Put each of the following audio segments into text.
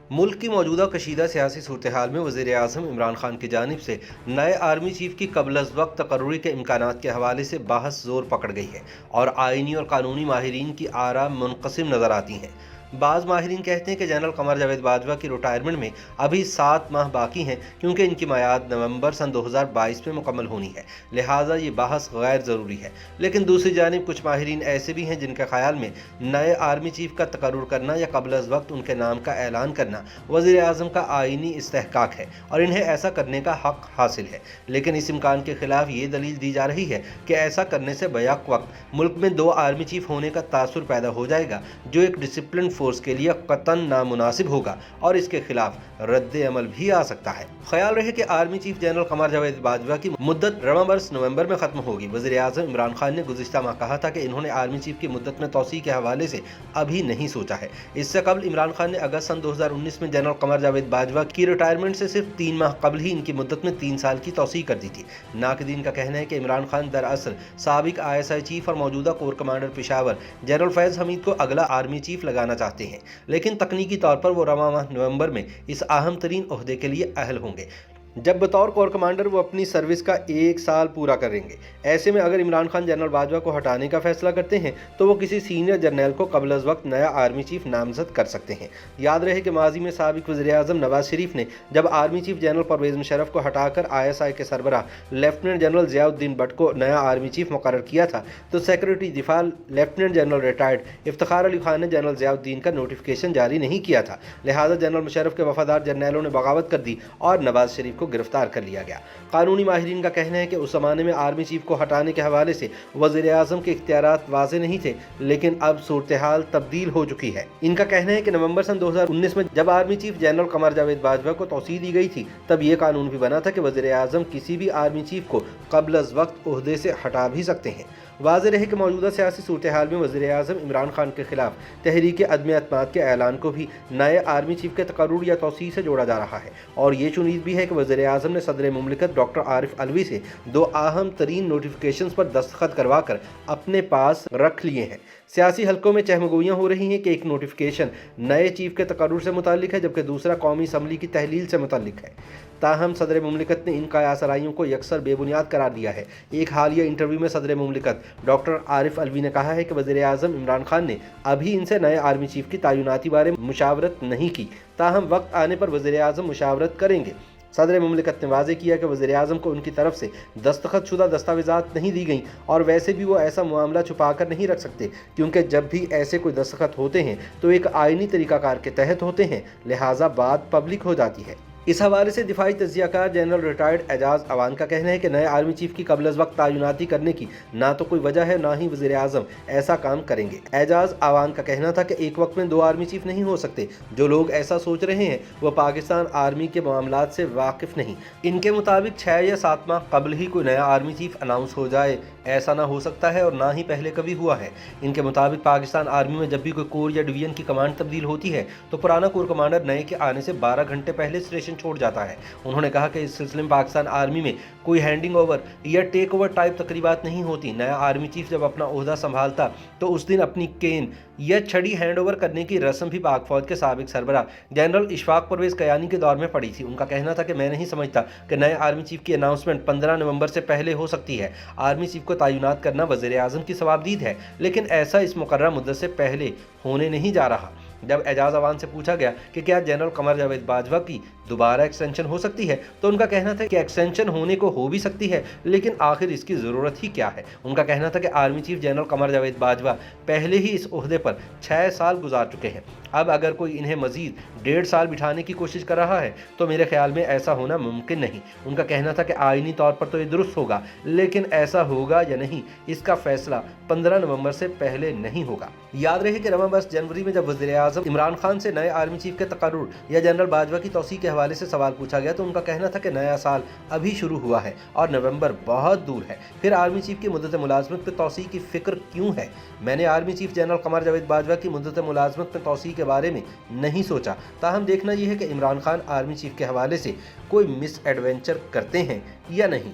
मुल्क की मौजूदा कशीदा सियासी सूरत-ए-हाल में वज़ीर-ए-आज़म इमरान खान की जानिब से नए आर्मी चीफ की क़ब्ल-अज़-वक़्त तक़र्रुरी के इम्कानात के हवाले से बहस ज़ोर पकड़ गई है और आईनी और कानूनी माहिरीन की आरा मुनक़सिम नज़र आती हैं। बाज़ माहिरीन कहते हैं कि जनरल क़मर जावेद बाजवा की रिटायरमेंट में अभी 7 माह बाकी हैं, क्योंकि इनकी मियाद नवंबर सन 2022 में मुकम्मल होनी है, लिहाजा ये बहस गैर ज़रूरी है। लेकिन दूसरी जानिब कुछ माहिरीन ऐसे भी हैं जिनके ख्याल में नए आर्मी चीफ का तकर्रुर करना या क़ब्ल-अज़-वक़्त उनके नाम का ऐलान करना वज़ीर-ए-आज़म का आईनी इस्तेहक़ाक़ है और इन्हें ऐसा करने का हक़ हासिल है। लेकिन इस इम्कान के खिलाफ ये दलील दी जा रही है कि ऐसा करने से बैक वक्त मुल्क में 2 आर्मी चीफ होने का तासुर पैदा हो जाएगा, जो एक डिसिप्लिन फोर्स के लिए कतन नामुनासिब होगा और इसके खिलाफ रद्द अमल भी आ सकता है। ख्याल रहे कि आर्मी चीफ जनरल क़मर जावेद बाजवा की मुद्दत रवां बरस नवंबर में खत्म होगी। वज़ीर-ए-आज़म इमरान खान ने गुज़िश्ता माह कहा था कि इन्होंने आर्मी चीफ की मुद्दत में तौसीअ के हवाले से अभी नहीं सोचा है। इससे कबल इमरान खान ने अगस्त सन 2019 में जनरल क़मर जावेद बाजवा की रिटायरमेंट से सिर्फ 3 माह कबल ही इनकी मुद्दत में 3 साल की तौसीअ कर दी थी। नाक़दीन का कहना है कि इमरान खान दरअसल साबिक ISI चीफ और मौजूदा कोर कमांडर पेशावर जनरल फैज़ हमीद को अगला आर्मी चीफ लगाना चाहते हैं, लेकिन तकनीकी तौर पर वो रवां माह नवंबर में इस अहम तरीन ओहदे के लिए अहल होंगे, जब बतौर कोर कमांडर वो अपनी सर्विस का 1 साल पूरा करेंगे। ऐसे में अगर इमरान खान जनरल बाजवा को हटाने का फैसला करते हैं तो वो किसी सीनियर जर्नल को क़ब्ल-अज़-वक़्त नया आर्मी चीफ नामज़द कर सकते हैं। याद रहे कि माजी में साबिक वज़ीर-ए-आज़म नवाज शरीफ ने जब army chief general Pervez Musharraf को हटाकर ISI के सरबराह लेफ्टिनेंट जनरल ज़ियाउद्दीन भट्ट को नया आर्मी चीफ मुकर्रर किया था, तो सेक्रेटरी दिफा lieutenant general retired Iftikhar Ali Khan ने जनरल ज़ियाउद्दीन का नोटिफिकेशन जारी नहीं किया था। लिहाजा जनरल मुशर्रफ के वफादार जर्नलों ने बगावत कर दी और नवाज शरीफ को गिरफ्तार कर लिया गया। कानूनी माहिरीन का कहना है कि उस ज़माने में आर्मी चीफ को हटाने के हवाले से वज़ीर-ए-आज़म के इख्तियारात वाज़ेह नहीं थे, लेकिन अब सूरत-ए-हाल तब्दील हो चुकी है। इनका कहना है कि नवंबर सन 2019 में जब आर्मी चीफ जनरल क़मर जावेद बाजवा को तौसीअ दी गई थी, तब यह कानून भी बना था कि वज़ीर-ए-आज़म किसी भी आर्मी चीफ को क़ब्ल-अज़-वक़्त ओहदे से हटा भी सकते हैं। वाज़ेह रहे कि मौजूदा सियासी सूरत-ए-हाल में वज़ीर-ए-आज़म इमरान खान के खिलाफ तहरीक अदम-ए-अतमाद के ऐलान को भी नए आर्मी चीफ के तकर्रुर या तौसीअ से जोड़ा जा रहा है और ये चुनीद भी है कि वज़ीर-ए-आज़म ने सदर मुमलिकत डॉक्टर आरिफ अलवी से 2 अहम तरीन नोटिफिकेशन पर दस्तखत करवा कर अपने पास रख लिए हैं। सियासी हलकों में चहमगोइयाँ हो रही हैं कि एक नोटिफिकेशन नए चीफ के तकर्रुर से मुताल्लिक है, जबकि दूसरा कौमी असम्बली की तहलील से मुताल्लिक है। ताहम सदर मुमलिकत ने इन कयासराइयों को यकसर बेबुनियाद करार दिया है। एक हालिया इंटरव्यू में सदर मुमलिकत डॉक्टर आरिफ अलवी ने कहा है कि वज़ीर-ए-आज़म इमरान खान ने अभी इनसे नए आर्मी चीफ की तैनाती बारे मुशावरत नहीं की, ताहम वक्त आने पर वज़ीर-ए-आज़म मुशावरत करेंगे। सदर मुमलिकत ने वाज़ेह किया कि वज़ीर-ए-आज़म को उनकी तरफ से दस्तखतशुदा दस्तावेज़ात नहीं दी गई और वैसे भी वो ऐसा मामला छुपा कर नहीं रख सकते, क्योंकि जब भी ऐसे कोई दस्तखत होते हैं तो एक आईनी तरीक़ाकार के तहत होते हैं, लिहाजा बात पब्लिक हो जाती है। इस हवाले से दिफाई तज्ज़ियाकार जनरल रिटायर्ड एजाज अवान का कहना है कि नए आर्मी चीफ की क़ब्ल-अज़-वक़्त तैनाती करने की ना तो कोई वजह है, ना ही वज़ीर-ए-आज़म ऐसा काम करेंगे। एजाज अवान का कहना था कि एक वक्त में 2 आर्मी चीफ नहीं हो सकते। जो लोग ऐसा सोच रहे हैं वो पाकिस्तान आर्मी के मामलात से वाकिफ़ नहीं। इनके मुताबिक 6 या 7 माह कबल ही कोई नया आर्मी चीफ अनाउंस हो जाए, ऐसा ना हो सकता है और ना ही पहले कभी हुआ है। इनके मुताबिक पाकिस्तान आर्मी में जब भी कोई कोर या डिवीजन की कमांड तब्दील होती है तो पुराना कोर कमांडर नए के आने से 12 घंटे पहले स्टेशन छोड़ जाता है। उन्होंने कहा कि इस सिलसिले में पाकिस्तान आर्मी में कोई हैंडिंग ओवर या टेक ओवर टाइप तकरीबात नहीं होती। नया आर्मी चीफ जब अपना ओहदा संभालता तो उस दिन अपनी केन या छड़ी हैंड ओवर करने की रस्म भी पाक फौज के साबिक सरबराह जनरल इशफाक परवेज़ कयानी के दौर में पड़ी थी। उनका कहना था कि मैं नहीं समझता कि नए आर्मी चीफ की अनाउंसमेंट 15 नवंबर से पहले हो सकती है। आर्मी चीफ को तैनात करना वज़ीर-ए-आज़म की सवाबदीद है, लेकिन ऐसा इस मुकर्रर मुद्दत से पहले होने नहीं जा रहा। जब एजाज अवान से पूछा गया कि क्या जनरल क़मर जावेद बाजवा की दोबारा एक्सटेंशन हो सकती है, तो उनका कहना था कि एक्सटेंशन होने को हो भी सकती है, लेकिन आखिर इसकी ज़रूरत ही क्या है। उनका कहना था कि आर्मी चीफ जनरल क़मर जावेद बाजवा पहले ही इस ओहदे पर 6 साल गुजार चुके हैं। अब अगर कोई इन्हें मज़ीद 1.5 साल बिठाने की कोशिश कर रहा है तो मेरे ख्याल में ऐसा होना मुमकिन नहीं। उनका कहना था कि आईनी तौर पर तो ये दुरुस्त होगा, लेकिन ऐसा होगा या नहीं इसका फैसला 15 नवंबर से पहले नहीं होगा। याद रहे कि रवां बरस जनवरी में जब वज़ीर-ए-आज़म इमरान खान से नए आर्मी चीफ के तकर्रुर या जनरल बाजवा की तौसीअ के हवाले से सवाल पूछा गया तो उनका कहना था कि नया साल अभी शुरू हुआ है और नवंबर बहुत दूर है, फिर आर्मी चीफ की मुद्दत मुलाजमत पर तौसीअ की फ़िक्र क्यों है। मैंने आर्मी चीफ जनरल क़मर जावेद बाजवा की मुद्दत मुलाजमत पर तौसीअ के बारे में नहीं सोचा। ताहम देखना यह है कि इमरान खान आर्मी चीफ के हवाले से कोई मिस एडवेंचर करते हैं या नहीं।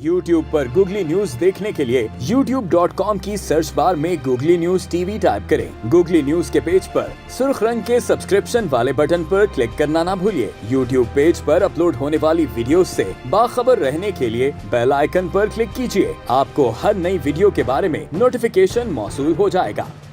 YouTube पर गूगली न्यूज देखने के लिए youtube.com की सर्च बार में गूगली न्यूज टीवी टाइप करें। गूगली न्यूज के पेज पर सुर्ख रंग के सब्सक्रिप्शन वाले बटन पर क्लिक करना ना भूलिए। YouTube पेज पर अपलोड होने वाली वीडियो से बाखबर रहने के लिए बेल आइकन पर क्लिक कीजिए। आपको हर नई वीडियो के बारे में नोटिफिकेशन मौसूल हो जाएगा।